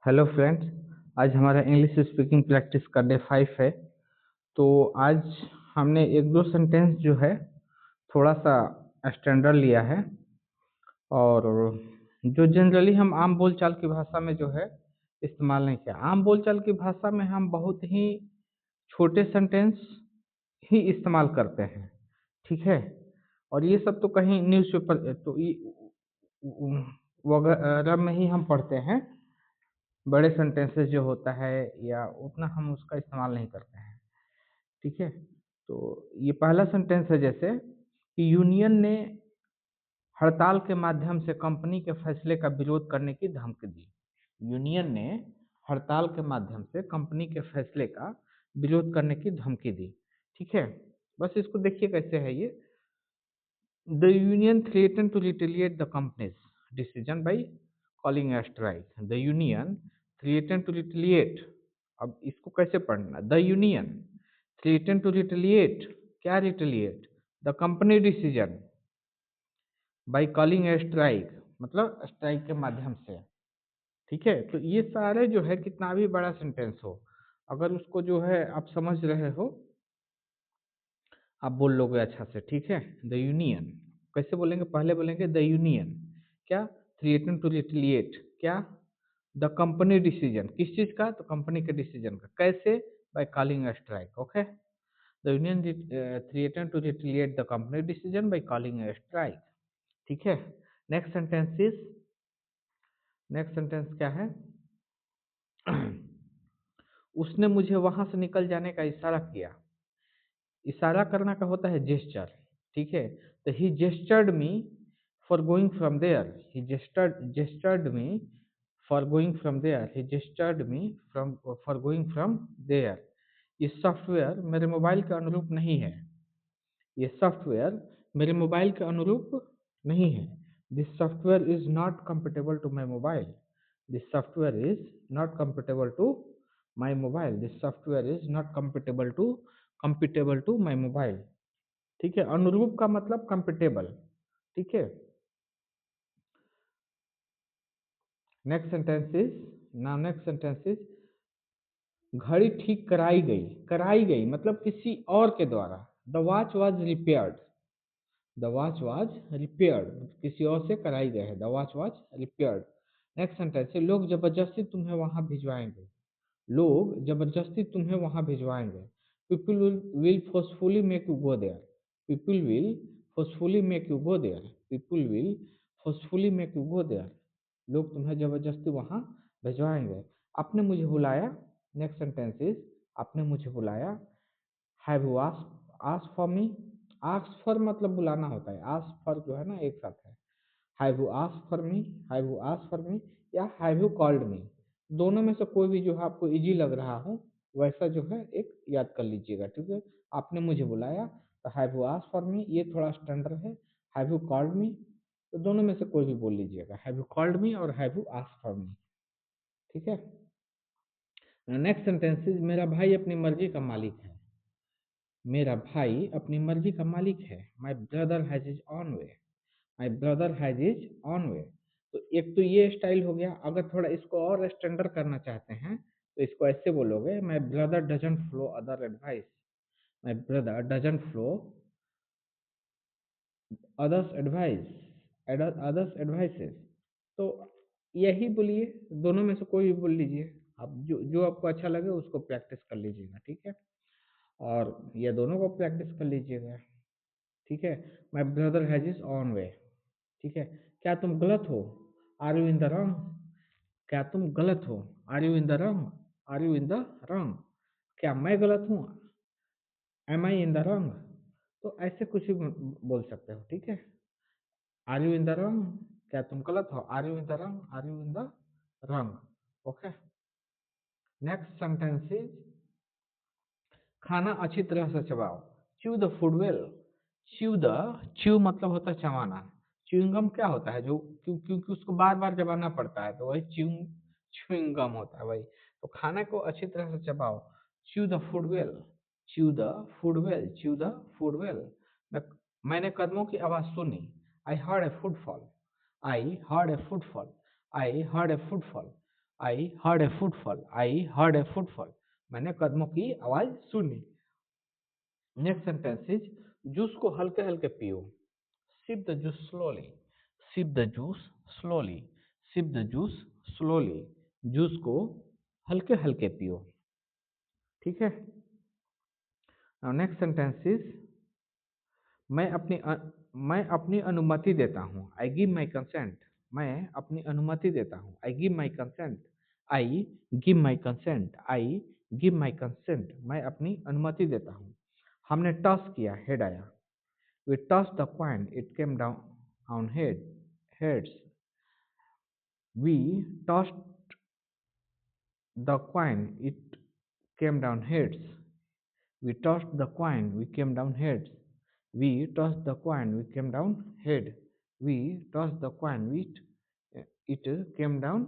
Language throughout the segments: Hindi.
Hello friends. आज हमारा इंग्लिश स्पीकिंग प्रैक्टिस का डे 5 है। तो आज हमने एक दो सेंटेंस जो है थोड़ा सा स्टैंडर्ड लिया है, और जो जनरली हम आम बोलचाल की भाषा में जो है इस्तेमाल नहीं किया। आम बोलचाल की भाषा में हम बहुत ही छोटे सेंटेंस ही इस्तेमाल करते हैं, ठीक है। और ये सब तो कहीं न्यूज़पेपर तो वगैरह में ही हम पढ़ते हैं। बड़े सेंटेंसेस जो होता है या उतना हम उसका इस्तेमाल नहीं करते हैं, ठीक है। तो ये पहला सेंटेंस है, जैसे कि यूनियन ने हड़ताल के माध्यम से कंपनी के फैसले का विरोध करने की धमकी दी। यूनियन ने हड़ताल के माध्यम से कंपनी के फैसले का विरोध करने की धमकी दी, ठीक है। बस इसको देखिए कैसे है ये। The union threatened to retaliate the company's decision by calling a strike. The union threatened to retaliate. अब इसको कैसे पढ़ना? The union threatened to retaliate. क्या retaliate? The company decision by calling a strike. मतलब स्ट्राइक के माध्यम से, ठीक है। तो ये सारे जो है कितना भी बड़ा सेंटेंस हो, अगर उसको जो है आप समझ रहे हो, आप बोल लोगे अच्छा से, ठीक है। द यूनियन कैसे बोलेंगे? पहले बोलेंगे द यूनियन क्या? थ्रेटन टू रिटेलिएट क्या? द कंपनी डिसीजन, किस चीज का? तो कंपनी के डिसीजन का। कैसे? By calling a strike, okay. The union threaten to retaliate the company decision by calling a strike, ठीक है। Next sentence is, next sentence क्या है? उसने मुझे वहां से निकल जाने का इशारा किया। इशारा करना का होता है जेस्चर, ठीक है। तो he gestured me for going from there. He gestured me for going from there. He gestured me from for going from there. ये सॉफ्टवेयर मेरे मोबाइल के अनुरूप नहीं है। ये सॉफ्टवेयर मेरे मोबाइल के अनुरूप नहीं है। This software is not compatible to my mobile. This software is not compatible to my mobile. This software is not compatible to my mobile, ठीक है। अनुरूप का मतलब कंपेटेबल, ठीक है। Next sentence is, now next sentence is, घड़ी ठीक कराई गई। कराई गई मतलब किसी और के द्वारा। The watch was repaired. The watch was repaired, किसी और से कराई गई है। The watch was repaired. Next sentence है, लोग जबरदस्ती तुम्हें वहां भिजवाएंगे। लोग जबरदस्ती तुम्हें वहां भिजवाएंगे। People will forcefully make you go there. People will forcefully make you go there. People will forcefully make you go there. लोग तुम्हें जबरदस्ती वहां भिजवाएंगे। आपने मुझे बुलाया। नेक्स्ट सेंटेंस इज, आपने मुझे बुलाया। Have you asked for me. Ask for मतलब बुलाना होता है, आस्क फॉर जो है ना एक साथ है। Have you asked for me, have you asked for me, या हैव यू कॉल्ड मी। दोनों में से कोई भी जो है आपको इजी लग रहा हो वैसा जो है एक याद कर लीजिएगा, ठीक है। आपने मुझे बुलाया तो have you asked for me, ये थोड़ा स्टैंडर्ड है। हैव यू कॉल्ड मी, तो दोनों में से कोई भी बोल लीजिएगा, हैव यू कॉल्ड मी और have you asked for me, ठीक है। नेक्स्ट सेंटेंस इज, मेरा भाई अपनी मर्जी का मालिक है। मेरा भाई अपनी मर्जी का मालिक है। My brother has is on way. My brother has is on way. तो एक तो ये स्टाइल हो गया। अगर थोड़ा इसको और स्टैंडर्ड करना चाहते हैं तो इसको ऐसे बोलोगे, my brother doesn't flow other advice. My brother doesn't flow others advice, others advices. तो यही बोलिए, दोनों में से कोई भी बोल लीजिए। आप जो जो आपको अच्छा लगे उसको प्रैक्टिस कर लीजिएगा, ठीक है। और ये दोनों को प्रैक्टिस कर लीजिएगा, ठीक है। My brother has is on way, ठीक है। क्या तुम गलत हो? Are you in the wrong? क्या तुम गलत हो? Are you in the wrong? Are you in the wrong? क्या मैं गलत हूँ? Am I in the wrong? तो ऐसे कुछ भी बोल सकते हो, ठीक है। Are you in the wrong? क्या तुम गलत हो? Are you in the wrong? Are you in the wrong? Okay. Next sentence is, खाना अच्छी तरह से चबाओ। Chew the food well. Chew the, chew मतलब होता है चबाना। च्युइंगम क्या होता है? जो क्योंकि उसको बार बार चबाना पड़ता है तो वही च्युइंगम होता है वही। तो खाना को अच्छी तरह से चबाओ। Chew the food well. Chew the food well. Chew the food well. मैंने कदमों की आवाज सुनी। I heard a footfall. I heard a footfall. I heard a footfall. I heard a footfall, I heard a footfall, मैंने कदमों की आवाज सुनी। नेक्स्ट सेंटेंस इज जूस को हल्के हल्के पियो, sip the juice slowly, sip the juice slowly, sip the juice slowly, juice को हल्के हल्के पियो। ठीक है। नेक्स्ट सेंटेंस इज मैं अपनी मैं अपनी अनुमति देता हूँ, आई गिव माई कंसेंट, मैं अपनी अनुमति देता हूँ, I give my consent, I give my consent, I give my consent, मैं अपनी अनुमति देता हूँ। हमने टॉस किया, हेड आया, we toss the coin, it came down on heads, we toss the coin, it came down heads, we tossed the coin, we came down heads. We tossed the coin, we came down head. We tossed the coin, it came down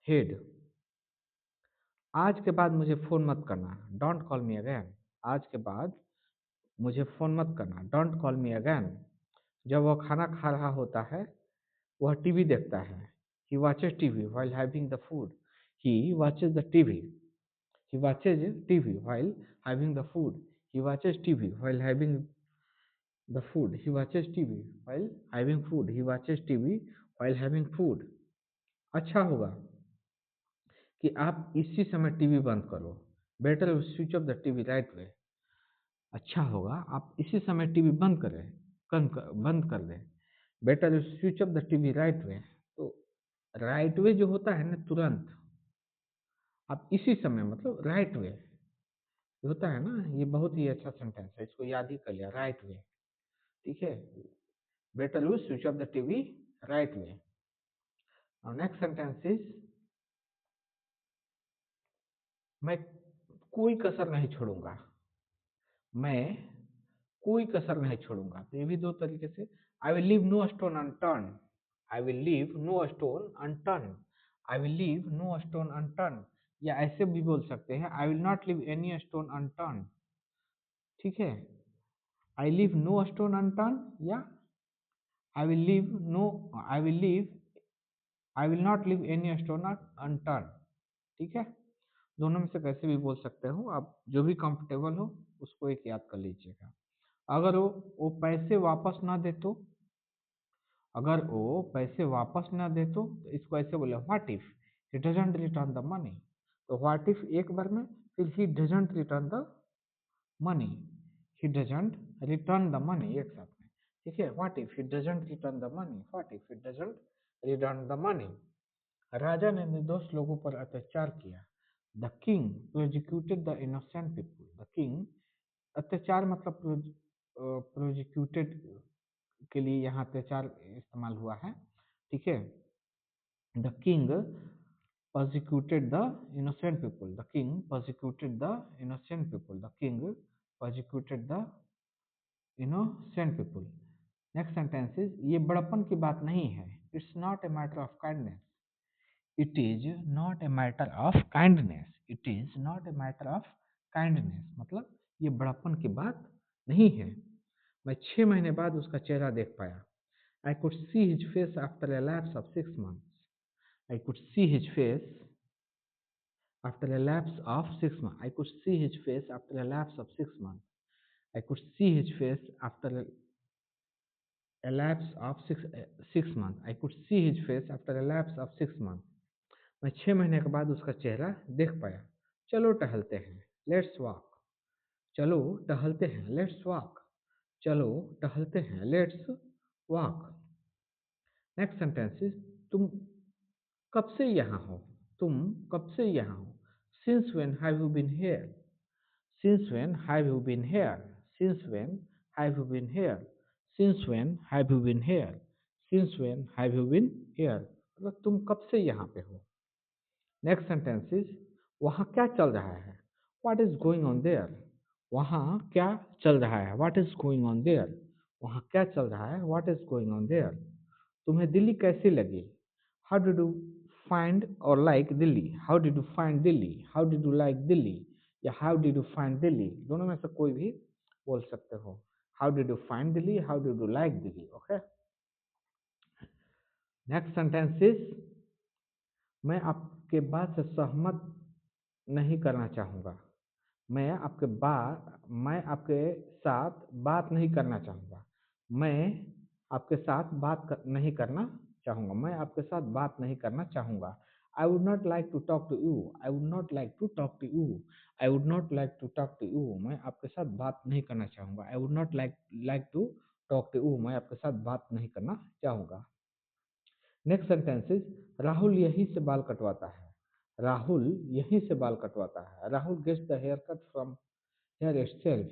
head. आज के बाद मुझे फ़ोन मत करना, डोंट कॉल मी अगैन। आज के बाद मुझे फ़ोन मत करना, डोंट कॉल मी अगैन। जब वह खाना खा रहा होता है, वह टीवी देखता है। He watches TV while having the food. He watches the TV. He watches TV while having the food. He watches TV while having the food. He watches TV while having food. He watches TV while having food. अच्छा होगा कि आप इसी समय टीवी बंद करो। Better switch off the TV right way. अच्छा होगा आप इसी समय टीवी बंद करें, बंद कर दें। Better switch off the TV right way. तो राइट वे जो होता है ना, तुरंत आप इसी समय, मतलब राइट वे होता है ना, ये बहुत ही अच्छा सेंटेंस है, इसको याद ही कर लिया, राइट वे। ठीक है। Better you switch off the TV right way. और नेक्स्ट सेंटेंस इज मैं कोई कसर नहीं छोड़ूंगा, मैं कोई कसर नहीं छोड़ूंगा। तो ये भी दो तरीके से, I will leave no stone unturn, I will leave no stone unturn, I will leave no stone unturn, या ऐसे भी बोल सकते हैं I will not leave any stone unturn. ठीक है। I leave no stone unturn या I will leave no, I will leave, I will not leave any stone unturn. ठीक है। दोनों में से कैसे भी बोल सकते हो आप, जो भी कंफर्टेबल हो उसको एक याद कर लीजिएगा। अगर वो पैसे वापस ना दे तो, अगर वो पैसे वापस ना दे तो इसको ऐसे बोले, what if he doesn't return the money. तो व्हाट इफ एक बार में, फिर he doesn't return the money, he doesn't return the money एक साथ में। ठीक है। What if he doesn't return the money, what if he doesn't return the money. राजा ने निर्दोष लोगों पर अत्याचार किया, the king prosecuted the innocent people. The king, अत्याचार मतलब प्रोजिक्यूटेड के लिए यहाँ अत्याचार इस्तेमाल हुआ है। ठीक है। The king persecuted the innocent people, the king persecuted the innocent people, the king persecuted the innocent people. Next sentence is ये बड़प्पन की बात नहीं है, it's not a matter of kindness, it is not a matter of kindness, it is not a matter of kindness, मतलब ये बड़प्पन की बात नहीं है। मैं 6 महीने बाद उसका चेहरा देख पाया, I could see his face after a lapse of 6 months, I could see his face after a lapse of 6 months, I could see his face after a lapse of 6 months, I could see his face after a lapse of 6 months, I could see his face after a lapse of 6 months. मैं 6 महीने के बाद उसका चेहरा देख पाया। चलो टहलते हैं, लेट्स वॉक, चलो टहलते हैं, लेट्स वॉक, चलो टहलते हैं, let's walk. Next sentence is तुम कब से यहाँ हो, तुम कब से यहाँ हो। Since when have you been here, since when have you been here, since when have you been here, since when have you been here, since when have you been here, मतलब तुम कब से यहाँ पे हो। नेक्स्ट सेंटेंस इज वहाँ क्या चल रहा है, what is going on there, वहाँ क्या चल रहा है, what is going on there, वहाँ क्या चल रहा है, what is going on there. तुम्हें दिल्ली कैसी लगी, हाउ डिड यू फाइंड और like Delhi, how did you find Delhi, how did you like Delhi, या how did you find Delhi, दोनों में से कोई भी बोल सकते हो। How did you find Delhi, how did you like Delhi. Okay. Next sentence is मैं आपके बात से सहमत नहीं करना चाहूँगा। मैं आपके साथ बात नहीं करना चाहूँगा। मैं आपके साथ नहीं करना चाहूँगा। मैं आपके साथ बात नहीं करना चाहूँगा। I would not like to talk to you. I would not like to talk to you. I would not like to talk to you. मैं आपके साथ बात नहीं करना चाहूँगा। I would not like to talk to you. मैं आपके साथ बात नहीं करना चाहूँगा। नेक्स्ट सेंटेंस इज राहुल यहीं से बाल कटवाता है। राहुल यहीं से बाल कटवाता है। Rahul gets the hair cut from here itself.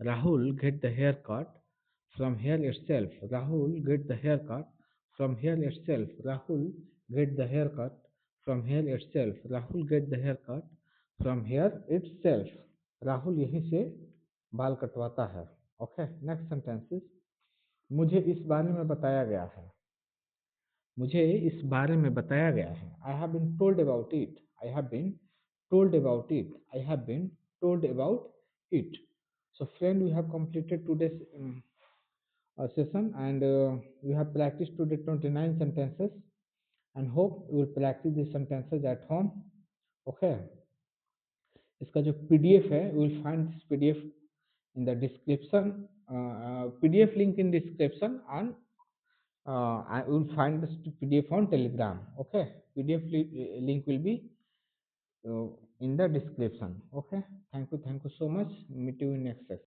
Rahul get the haircut from here itself. Rahul get the haircut from here itself. Rahul get the haircut from here itself. Rahul get the haircut from here itself. Rahul यहीं से बाल कटवाता है। Okay, next sentences. मुझे इस बारे में बताया गया है। मुझे इस बारे में बताया गया है। I have been told about it. I have been told about it. I have been told about it. So friend, we have completed today's session, and we have practiced today 29 sentences, and hope you will practice these sentences at home. Okay. इसका जो PDF है, we will find this PDF in the description. PDF link in description, and I will find this PDF on Telegram. Okay, PDF link will be in the description. Okay, thank you so much. Meet you in next session.